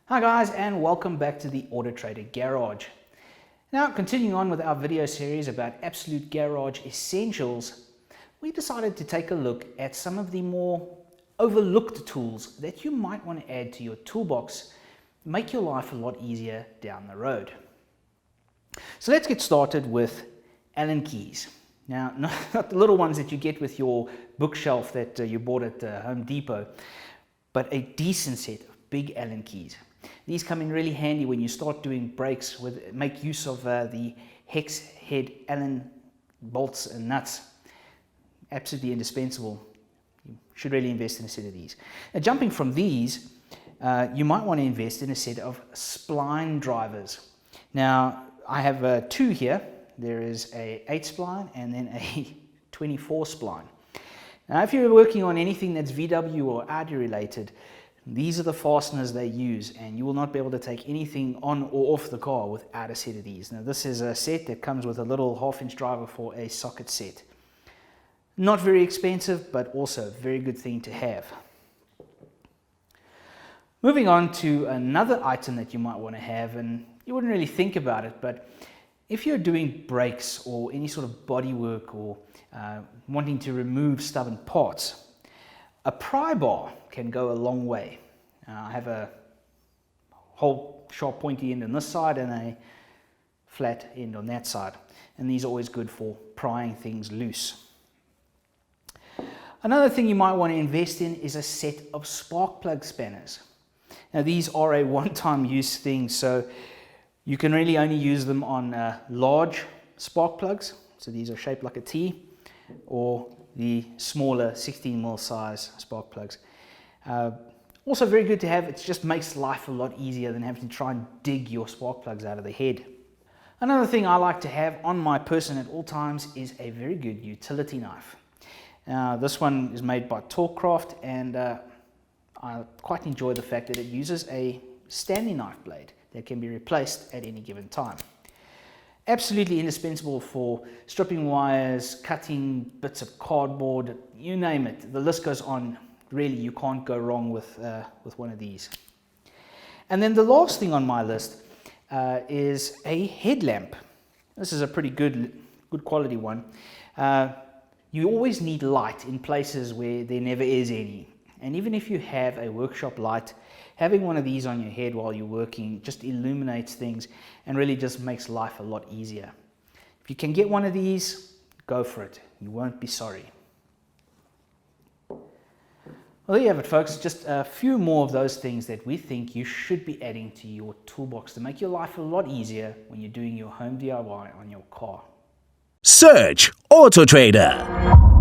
Hi guys, and welcome back to the Auto Trader Garage. Now, continuing on with our video series about absolute garage essentials, we decided to take a look at some of the more overlooked tools that you might want to add to your toolbox, make your life a lot easier down the road. So let's get started with Allen keys. Now, not the little ones that you get with your bookshelf that you bought at Home Depot, but a decent set of big Allen keys. These come in really handy when you start doing brakes. Make use of the hex head Allen bolts and nuts. Absolutely indispensable. You should really invest in a set of these. Now, jumping from these, you might want to invest in a set of spline drivers. Now, I have two here. There is a 8 spline and then a 24 spline. Now, if you're working on anything that's VW or Audi related, these are the fasteners they use, and you will not be able to take anything on or off the car without a set of these. Now, this is a set that comes with a little 1/2-inch driver for a socket set. Not very expensive, but also a very good thing to have. Moving on to another item that you might want to have, and you wouldn't really think about it, but if you're doing brakes or any sort of body work or wanting to remove stubborn parts, a pry bar can go a long way. I have a whole sharp pointy end on this side and a flat end on that side, and these are always good for prying things loose. Another thing you might want to invest in is a set of spark plug spanners. Now, these are a one-time use thing, so you can really only use them on large spark plugs. So these are shaped like a T, or the smaller 16mm size spark plugs. Also very good to have. It just makes life a lot easier than having to try and dig your spark plugs out of the head. Another thing I like to have on my person at all times is a very good utility knife. This one is made by Torquecraft, and I quite enjoy the fact that it uses a Stanley knife blade that can be replaced at any given time. Absolutely indispensable for stripping wires, cutting bits of cardboard, you name it. The list goes on. Really, you can't go wrong with one of these. And then the last thing on my list is a headlamp. This is a pretty good quality one. You always need light in places where there never is any. And even if you have a workshop light, having one of these on your head while you're working just illuminates things and really just makes life a lot easier. If you can get one of these, go for it. You won't be sorry. Well, there you have it, folks. Just a few more of those things that we think you should be adding to your toolbox to make your life a lot easier when you're doing your home DIY on your car. Search Auto Trader.